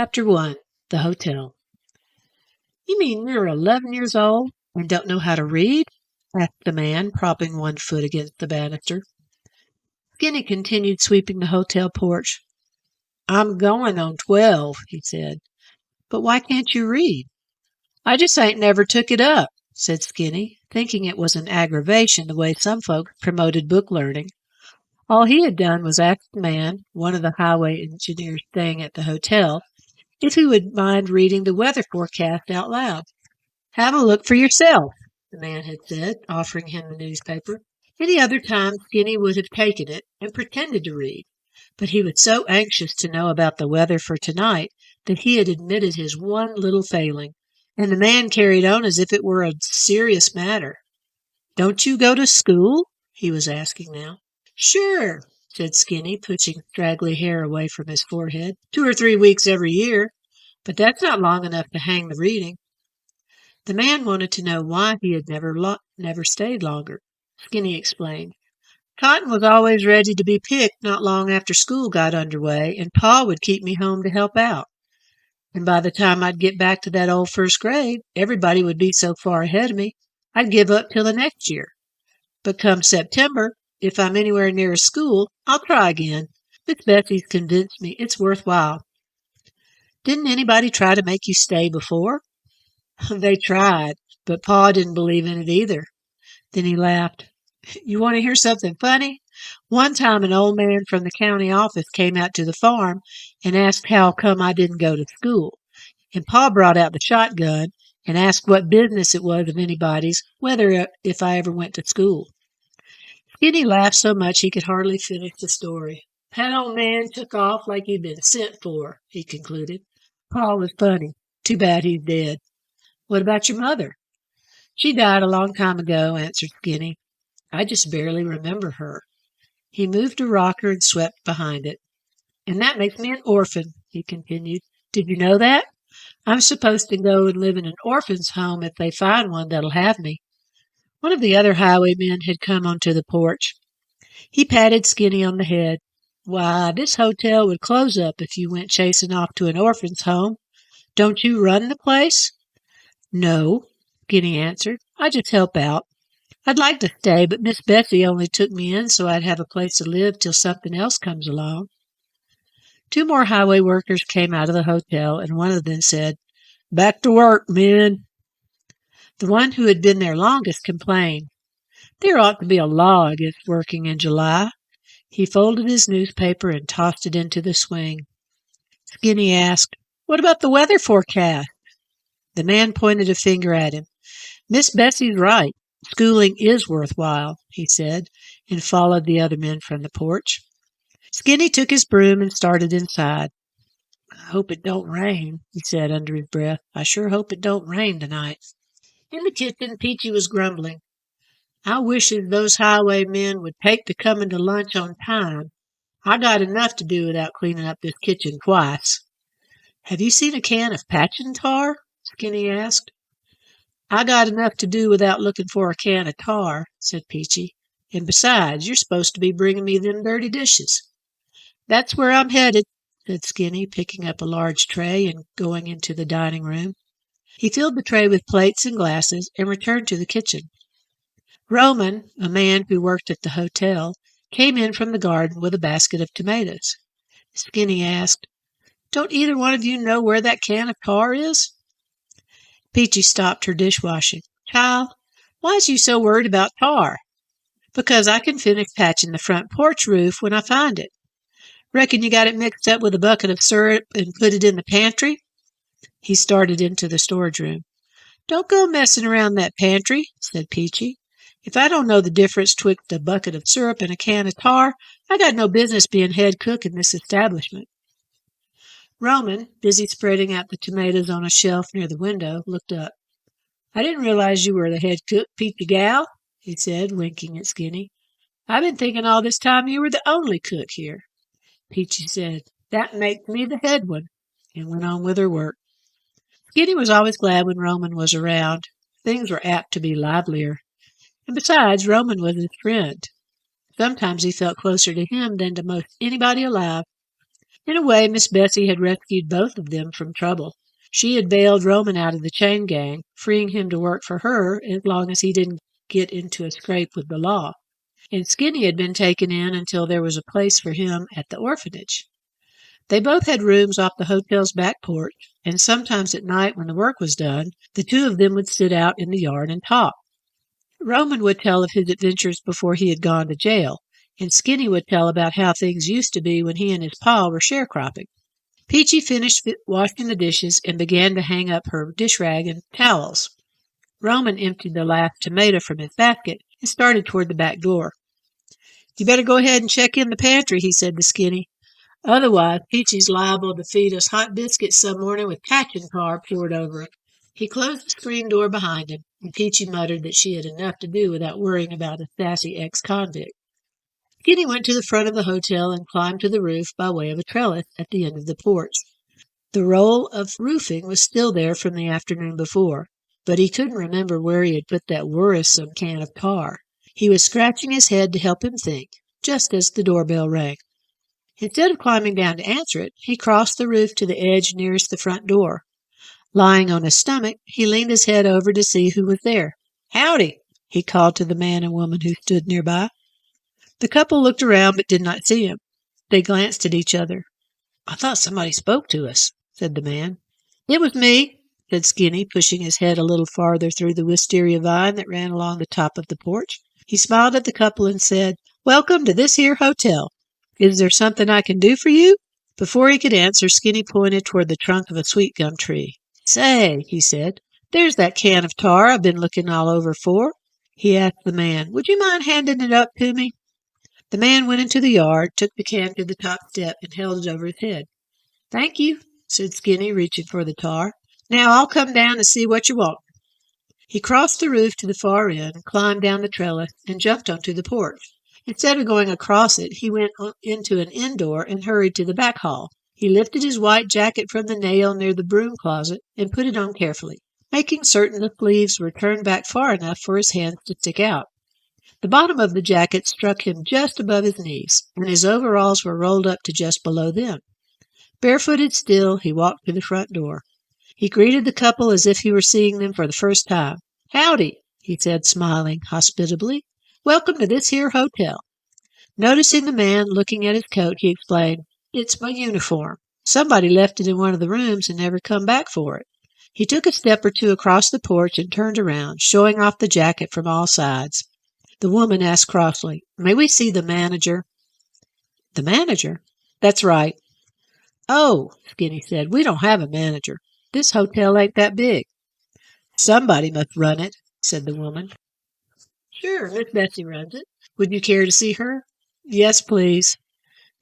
Chapter 1. The Hotel. "You mean you're 11 years old and don't know how to read?" asked the man, propping one foot against the banister. Skinny continued sweeping the hotel porch. "I'm going on 12," he said. "But why can't you read?" "I just ain't never took it up," said Skinny, thinking it was an aggravation the way some folks promoted book learning. All he had done was ask the man, one of the highway engineers staying at the hotel, if he would mind reading the weather forecast out loud. "Have a look for yourself," the man had said, offering him the newspaper. Any other time Skinny would have taken it and pretended to read, but he was so anxious to know about the weather for tonight that he had admitted his one little failing, and the man carried on as if it were a serious matter. "Don't you go to school?" he was asking now. "Sure," said Skinny, pushing straggly hair away from his forehead. 2 or 3 weeks every year, but that's not long enough to hang the reading." The man wanted to know why he had never stayed longer. Skinny explained. "Cotton was always ready to be picked not long after school got under way, and Pa would keep me home to help out. And by the time I'd get back to that old first grade, everybody would be so far ahead of me, I'd give up till the next year. But come September, if I'm anywhere near a school, I'll try again. Miss Betsy's convinced me it's worthwhile." "Didn't anybody try to make you stay before?" "They tried, but Pa didn't believe in it either." Then he laughed. "You want to hear something funny? One time an old man from the county office came out to the farm and asked how come I didn't go to school, and Pa brought out the shotgun and asked what business it was of anybody's whether if I ever went to school." Skinny laughed so much he could hardly finish the story. "That old man took off like he'd been sent for," he concluded. "Pa was funny. Too bad he's dead." "What about your mother?" "She died a long time ago," answered Skinny. "I just barely remember her." He moved a rocker and swept behind it. "And that makes me an orphan," he continued. "Did you know that? I'm supposed to go and live in an orphan's home if they find one that'll have me." One of the other highwaymen had come onto the porch. He patted Skinny on the head. "Why, this hotel would close up if you went chasing off to an orphan's home. Don't you run the place?" "No," Skinny answered. "I just help out. I'd like to stay, but Miss Betsy only took me in so I'd have a place to live till something else comes along." 2 more highway workers came out of the hotel, and one of them said, "Back to work, men." The one who had been there longest complained. "There ought to be a law against working in July." He folded his newspaper and tossed it into the swing. Skinny asked, "What about the weather forecast?" The man pointed a finger at him. "Miss Betsy's right. Schooling is worthwhile," he said, and followed the other men from the porch. Skinny took his broom and started inside. "I hope it don't rain," he said under his breath. "I sure hope it don't rain tonight." In the kitchen, Peachy was grumbling. "I wishes those highwaymen would take to coming to lunch on time. I got enough to do without cleaning up this kitchen twice." "Have you seen a can of patchin' tar?" Skinny asked. "I got enough to do without looking for a can of tar," said Peachy. "And besides, you're supposed to be bringing me them dirty dishes." "That's where I'm headed," said Skinny, picking up a large tray and going into the dining room. He filled the tray with plates and glasses and returned to the kitchen. Roman, a man who worked at the hotel, came in from the garden with a basket of tomatoes. Skinny asked, "Don't either one of you know where that can of tar is?" Peachy stopped her dishwashing. "Child, why's you so worried about tar?" "Because I can finish patching the front porch roof when I find it." "Reckon you got it mixed up with a bucket of syrup and put it in the pantry?" He started into the storage room. "Don't go messing around that pantry," said Peachy. "If I don't know the difference twixt a bucket of syrup and a can of tar, I got no business being head cook in this establishment." Roman, busy spreading out the tomatoes on a shelf near the window, looked up. "I didn't realize you were the head cook, Peachy gal," he said, winking at Skinny. "I've been thinking all this time you were the only cook here." Peachy said, "That makes me the head one," and went on with her work. Skinny was always glad when Roman was around. Things were apt to be livelier. And besides, Roman was his friend. Sometimes he felt closer to him than to most anybody alive. In a way, Miss Bessie had rescued both of them from trouble. She had bailed Roman out of the chain gang, freeing him to work for her as long as he didn't get into a scrape with the law. And Skinny had been taken in until there was a place for him at the orphanage. They both had rooms off the hotel's back porch, and sometimes at night when the work was done, the two of them would sit out in the yard and talk. Roman would tell of his adventures before he had gone to jail, and Skinny would tell about how things used to be when he and his pa were sharecropping. Peachy finished washing the dishes and began to hang up her dish rag and towels. Roman emptied the last tomato from his basket and started toward the back door. "You better go ahead and check in the pantry," he said to Skinny. "Otherwise, Peachy's liable to feed us hot biscuits some morning with catching tar poured over it." He closed the screen door behind him, and Peachy muttered that she had enough to do without worrying about a sassy ex-convict. Skinny went to the front of the hotel and climbed to the roof by way of a trellis at the end of the porch. The roll of roofing was still there from the afternoon before, but he couldn't remember where he had put that worrisome can of tar. He was scratching his head to help him think, just as the doorbell rang. Instead of climbing down to answer it, he crossed the roof to the edge nearest the front door. Lying on his stomach, he leaned his head over to see who was there. "Howdy," he called to the man and woman who stood nearby. The couple looked around but did not see him. They glanced at each other. "I thought somebody spoke to us," said the man. "It was me," said Skinny, pushing his head a little farther through the wisteria vine that ran along the top of the porch. He smiled at the couple and said, "Welcome to this here hotel. Is there something I can do for you?" Before he could answer, Skinny pointed toward the trunk of a sweet gum tree. "Say," he said, "there's that can of tar I've been looking all over for." He asked the man, "Would you mind handing it up to me?" The man went into the yard, took the can to the top step, and held it over his head. "Thank you," said Skinny, reaching for the tar. "Now I'll come down and see what you want." He crossed the roof to the far end, climbed down the trellis, and jumped onto the porch. Instead of going across it, he went into an indoor and hurried to the back hall. He lifted his white jacket from the nail near the broom closet and put it on carefully, making certain the sleeves were turned back far enough for his hands to stick out. The bottom of the jacket struck him just above his knees, and his overalls were rolled up to just below them. Barefooted still, he walked to the front door. He greeted the couple as if he were seeing them for the first time. "Howdy," he said, smiling hospitably. "Welcome to this here hotel." Noticing the man looking at his coat, he explained, "It's my uniform. Somebody left it in one of the rooms and never come back for it." He took a step or two across the porch and turned around, showing off the jacket from all sides. The woman asked crossly, "May we see the manager?" "The manager?" "That's right." "Oh," Skinny said, "we don't have a manager. This hotel ain't that big." "Somebody must run it," said the woman. "Sure, Miss Bessie runs it. Would you care to see her?" "Yes, please."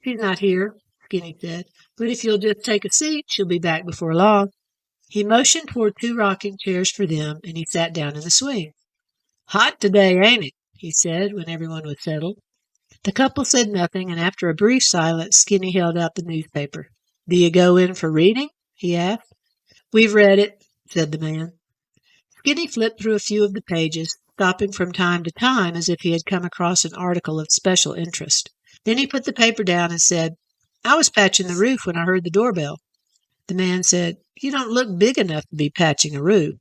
"She's not here," Skinny said, "but if you'll just take a seat, she'll be back before long." He motioned toward two rocking chairs for them, and he sat down in the swing. "Hot today, ain't it?" he said when everyone was settled. The couple said nothing, and after a brief silence, Skinny held out the newspaper. "Do you go in for reading?" he asked. "We've read it," said the man. Skinny flipped through a few of the pages, stopping from time to time as if he had come across an article of special interest. Then he put the paper down and said, "I was patching the roof when I heard the doorbell." The man said, "You don't look big enough to be patching a roof."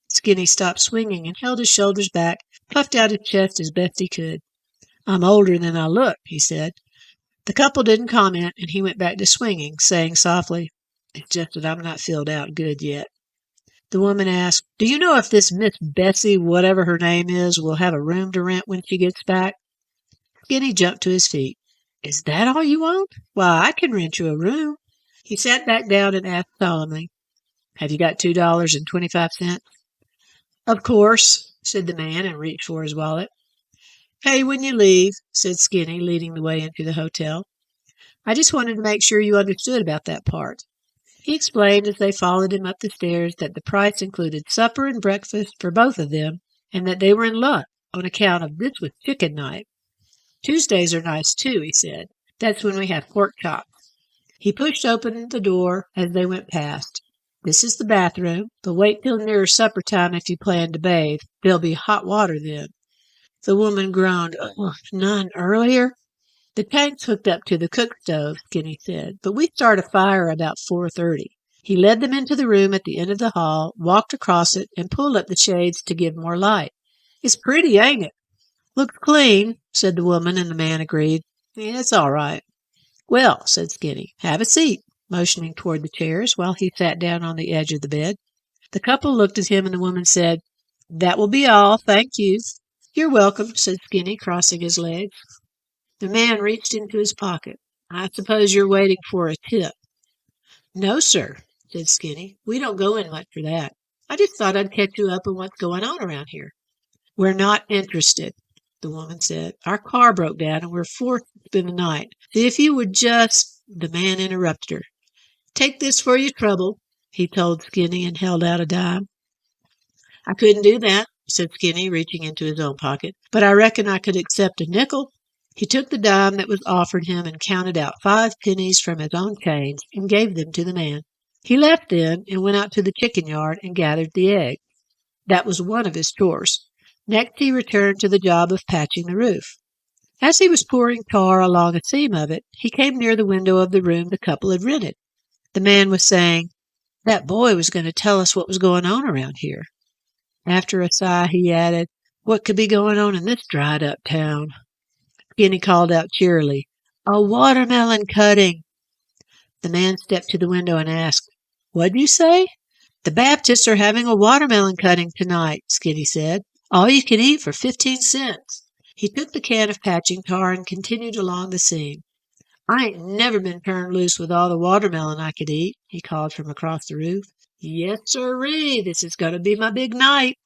Skinny stopped swinging and held his shoulders back, puffed out his chest as best he could. "I'm older than I look," he said. The couple didn't comment, and he went back to swinging, saying softly, "It's just that I'm not filled out good yet." The woman asked, "Do you know if this Miss Bessie, whatever her name is, will have a room to rent when she gets back?" Skinny jumped to his feet. "Is that all you want? Why, I can rent you a room." He sat back down and asked solemnly, "Have you got $2.25?" "Of course," said the man and reached for his wallet. "Pay when you leave," said Skinny, leading the way into the hotel. "I just wanted to make sure you understood about that part." He explained as they followed him up the stairs that the price included supper and breakfast for both of them, and that they were in luck on account of this was chicken night. "Tuesdays are nice, too," he said. "That's when we have pork chops." He pushed open the door as they went past. "This is the bathroom, but wait till nearer supper time if you plan to bathe. There'll be hot water then." The woman groaned, "Oh, none earlier?" "The tank's hooked up to the cook stove," Skinny said, "but we start a fire about 4:30. He led them into the room at the end of the hall, walked across it, and pulled up the shades to give more light. "It's pretty, ain't it?" "Looks clean," said the woman, and the man agreed. "It's all right." "Well," said Skinny, "have a seat," motioning toward the chairs, while he sat down on the edge of the bed. The couple looked at him, and the woman said, "That will be all, thank you." "You're welcome," said Skinny, crossing his legs. The man reached into his pocket. "I suppose you're waiting for a tip." "No, sir," said Skinny. "We don't go in much for that. I just thought I'd catch you up on what's going on around here." "We're not interested," the woman said. "Our car broke down, and we're forced to spend the night. So if you would just—" The man interrupted her. "Take this for your trouble," he told Skinny, and held out a dime. "I couldn't do that," said Skinny, reaching into his own pocket, "but I reckon I could accept a nickel." He took the dime that was offered him and counted out 5 pennies from his own change and gave them to the man. He left then and went out to the chicken yard and gathered the eggs. That was one of his chores. Next he returned to the job of patching the roof. As he was pouring tar along a seam of it, he came near the window of the room the couple had rented. The man was saying, "That boy was going to tell us what was going on around here." After a sigh, he added, "What could be going on in this dried-up town?" Skinny called out cheerily, "A watermelon cutting!" The man stepped to the window and asked, "What'd you say?" "The Baptists are having a watermelon cutting tonight," Skinny said. "All you can eat for 15 cents. He took the can of patching tar and continued along the seam. "I ain't never been turned loose with all the watermelon I could eat," he called from across the roof. "Yes, sirree, this is going to be my big night."